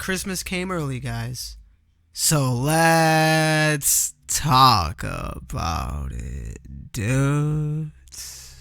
Christmas came early, guys. So let's talk about it, dudes.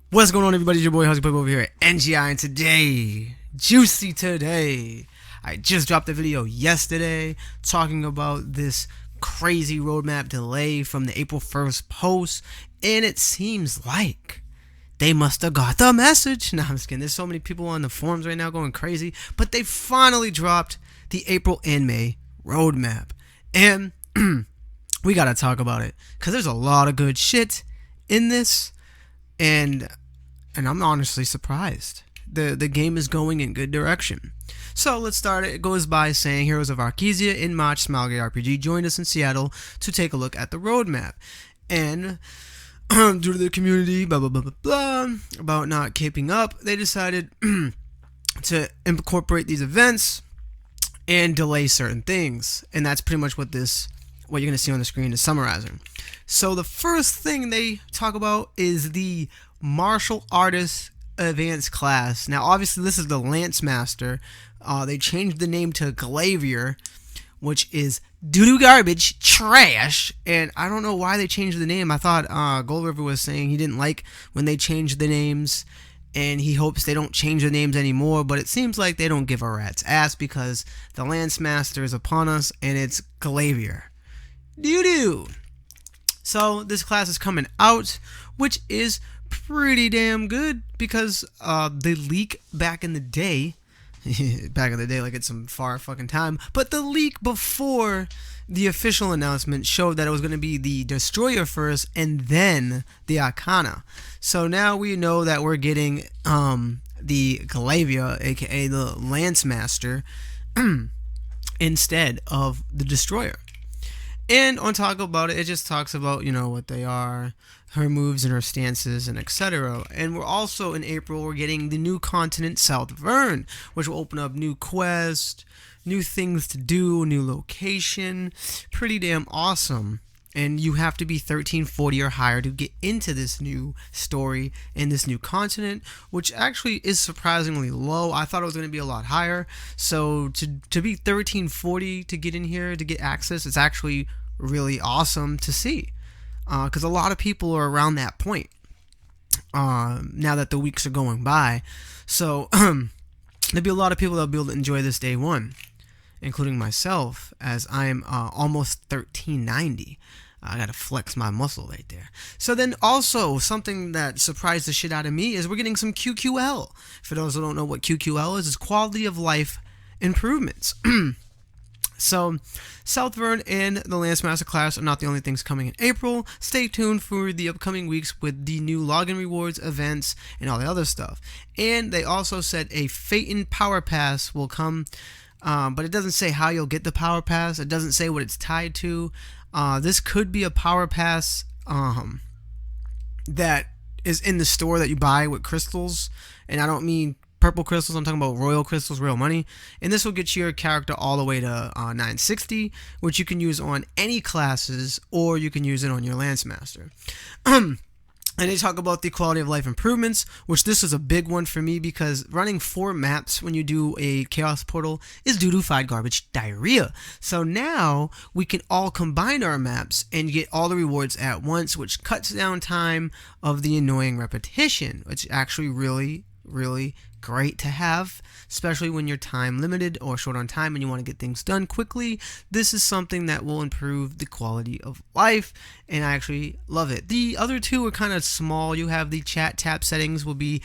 What's going on, everybody? It's your boy Husky Pub over here at NGI, and today, juicy today, I just dropped a video yesterday talking about this crazy roadmap delay from the April 1st post, and it seems like they must have got the message. No, I'm just kidding. There's so many people on the forums right now going crazy, but they finally dropped the April and May roadmap, and we gotta talk about it because there's a lot of good shit in this, and I'm honestly surprised. The game is going in good direction. So let's start it. It goes by saying Heroes of Arcesia in March, Smilegate RPG joined us in Seattle to take a look at the roadmap. And due to the community, blah, blah, blah, blah, blah, about not keeping up, they decided to incorporate these events and delay certain things. And that's pretty much what you're going to see on the screen is summarizing. So the first thing they talk about is the Martial Artist Advanced class. Now, obviously, this is the Lance Master. They changed the name to Glavier, which is doo-doo garbage, trash, and I don't know why they changed the name. I thought Gold River was saying he didn't like when they changed the names, and he hopes they don't change the names anymore, but it seems like they don't give a rat's ass because the Lance Master is upon us, and it's Glavier. Doo-doo! So, this class is coming out, which is pretty damn good because the leak back in the day like it's some far fucking time, but the leak before the official announcement showed that it was going to be the Destroyer first and then the Arcana. So now we know that we're getting the Galavia, aka the Lance Master, instead of the Destroyer. And on talk about it, it just talks about, you know, what they are, her moves and her stances, and etc. And we're also, in April, we're getting the new continent, South Vern, which will open up new quests, new things to do, new location. Pretty damn awesome. And you have to be 1340 or higher to get into this new story and this new continent, which actually is surprisingly low. I thought it was going to be a lot higher. So to be 1340 to get in here, to get access, it's actually really awesome to see. Because a lot of people are around that point now that the weeks are going by. So there'll be a lot of people that'll be able to enjoy this day one, including myself, as I'm almost 1390. I gotta flex my muscle right there. So then also, something that surprised the shit out of me is we're getting some QQL. For those who don't know what QQL is, it's quality of life improvements. So, South Vern and the Lance Master class are not the only things coming in April. Stay tuned for the upcoming weeks with the new login rewards, events, and all the other stuff. And they also said a Phaeton Power Pass will come, but it doesn't say how you'll get the Power Pass. It doesn't say what it's tied to. This could be a Power Pass that is in the store that you buy with crystals, and I don't mean purple crystals, I'm talking about royal crystals, real money. And this will get your character all the way to 960, which you can use on any classes, or you can use it on your Lance Master. And they talk about the quality of life improvements, which this is a big one for me because running 4 maps when you do a Chaos Portal is doo-doo-fied garbage diarrhea. So now we can all combine our maps and get all the rewards at once, which cuts down time of the annoying repetition, which is actually really great to have, especially when you're time limited or short on time and you want to get things done quickly. This is something that will improve the quality of life, and I actually love it. The other two are kind of small. You have the chat tab settings will be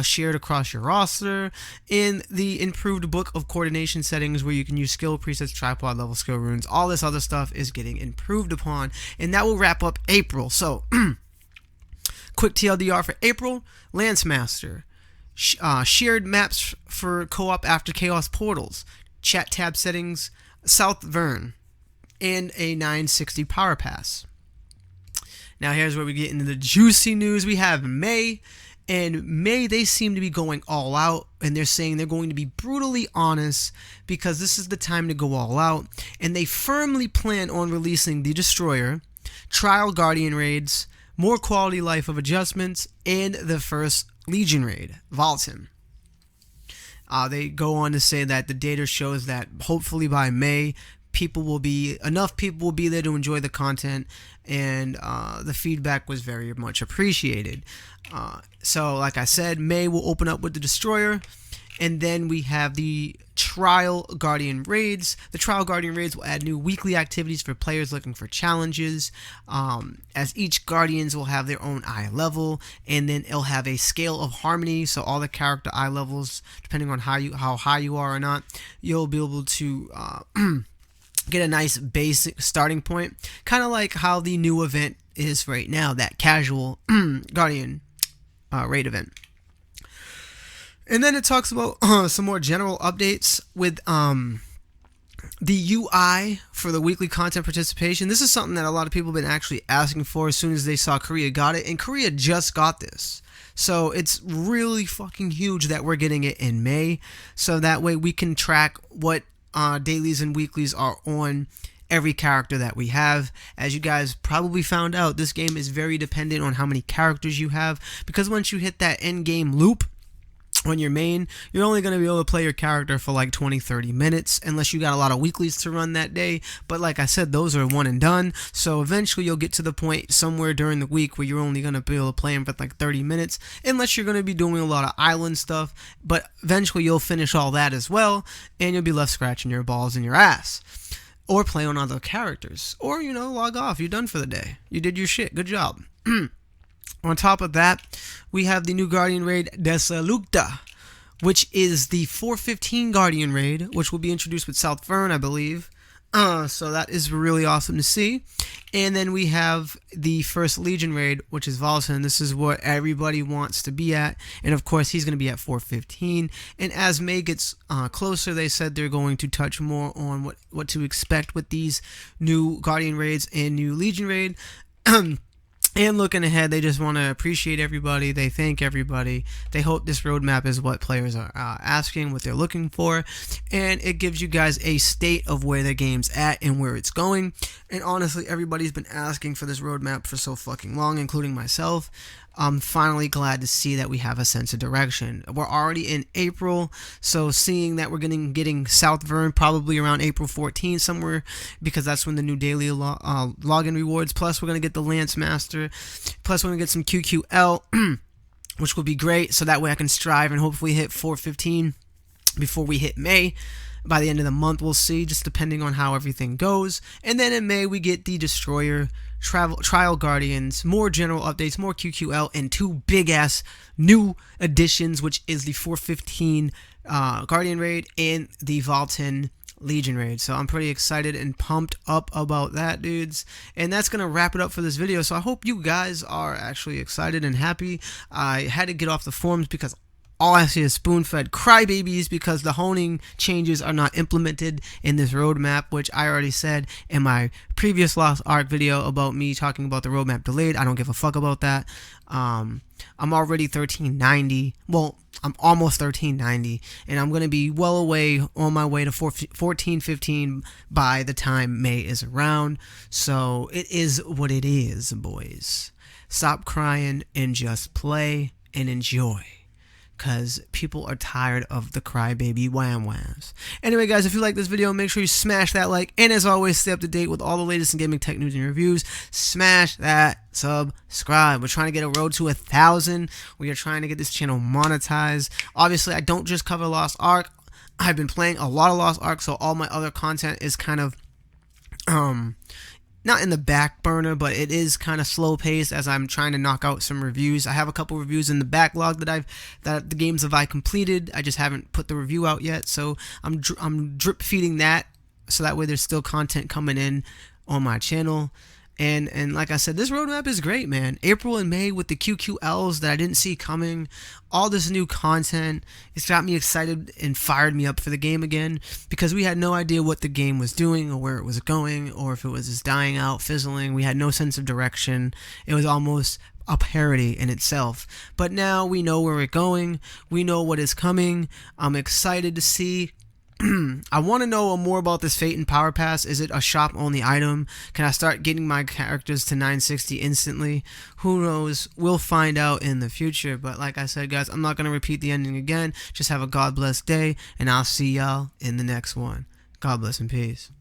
shared across your roster, in the improved book of coordination settings where you can use skill presets, tripod level skill runes, all this other stuff is getting improved upon, and that will wrap up April. So quick TLDR for April: Lance Master, shared maps for co-op after Chaos Portals, chat tab settings, South Vern, and a 960 Power Pass. Now here's where we get into the juicy news. We have May, And May, they seem to be going all out, and they're saying they're going to be brutally honest because this is the time to go all out. And they firmly plan on releasing the Destroyer, Trial Guardian raids, more quality life of adjustments, and the first Legion raid, Valten. They go on to say that the data shows that hopefully by May, enough people will be there to enjoy the content, and the feedback was very much appreciated. So like I said, May will open up with the Destroyer, and then we have the Trial Guardian raids. The Trial Guardian raids will add new weekly activities for players looking for challenges, as each Guardians will have their own eye level, and then it'll have a scale of harmony, so all the character eye levels, depending on how high you are or not, you'll be able to get a nice basic starting point, kind of like how the new event is right now, that casual Guardian raid event. And then it talks about some more general updates with the UI for the weekly content participation. This is something that a lot of people have been actually asking for as soon as they saw Korea got it, and Korea just got this. So it's really fucking huge that we're getting it in May, so that way we can track what dailies and weeklies are on every character that we have. As you guys probably found out, this game is very dependent on how many characters you have, because once you hit that end game loop on your main, you're only going to be able to play your character for like 20-30 minutes unless you got a lot of weeklies to run that day. But like I said, those are one and done, so eventually you'll get to the point somewhere during the week where you're only going to be able to play them for like 30 minutes unless you're going to be doing a lot of island stuff. But eventually you'll finish all that as well, and you'll be left scratching your balls in your ass, or play on other characters, or log off. You're done for the day. You did your shit. Good job. On top of that, we have the new Guardian raid, Desalukta, which is the 415 Guardian raid, which will be introduced with South Fern, I believe. So that is really awesome to see. And then we have the first Legion raid, which is Valten. This is what everybody wants to be at, and of course he's going to be at 415. And as May gets closer, they said they're going to touch more on what to expect with these new Guardian raids and new Legion raid. And looking ahead, they just want to appreciate everybody. They thank everybody. They hope this roadmap is what players are asking, what they're looking for. And it gives you guys a state of where the game's at and where it's going. And honestly, everybody's been asking for this roadmap for so fucking long, including myself. I'm finally glad to see that we have a sense of direction. We're already in April, so seeing that we're getting South Vern probably around April 14th somewhere, because that's when the new daily login rewards, plus we're going to get the Lance Master, plus we're going to get some QQL, which will be great, so that way I can strive and hopefully hit 415 before we hit May. By the end of the month, we'll see, just depending on how everything goes. And then in May, we get the Destroyer, Trial Guardians, more general updates, more QQL, and two big-ass new additions, which is the 415 Guardian raid and the Valten Legion raid. So I'm pretty excited and pumped up about that, dudes. And that's going to wrap it up for this video. So I hope you guys are actually excited and happy. I had to get off the forums because all I see is spoon-fed crybabies because the honing changes are not implemented in this roadmap, which I already said in my previous Lost Ark video about me talking about the roadmap delayed. I don't give a fuck about that. I'm already 1390. Well, I'm almost 1390, and I'm going to be well away on my way to 1415 by the time May is around. So it is what it is, boys. Stop crying and just play and enjoy, because people are tired of the crybaby wham-whams. Anyway, guys, if you like this video, make sure you smash that like. And as always, stay up to date with all the latest in gaming tech news and reviews. Smash that subscribe. We're trying to get a road to 1,000. We are trying to get this channel monetized. Obviously, I don't just cover Lost Ark. I've been playing a lot of Lost Ark, so all my other content is kind of not in the back burner, but it is kind of slow paced as I'm trying to knock out some reviews. I have a couple reviews in the backlog that the games have I completed. I just haven't put the review out yet, so I'm drip feeding that, so that way there's still content coming in on my channel. And like I said, this roadmap is great, man. April and May with the QQLs that I didn't see coming, all this new content, it's got me excited and fired me up for the game again, because we had no idea what the game was doing or where it was going, or if it was just dying out, fizzling. We had no sense of direction. It was almost a parody in itself. But now we know where we're going. We know what is coming. I'm excited to see. I want to know more about this Fate and Power Pass. Is it a shop only item? Can I start getting my characters to 960 instantly? Who knows? We'll find out in the future. But like I said, guys, I'm not going to repeat the ending again. Just have a God bless day, and I'll see y'all in the next one. God bless and peace.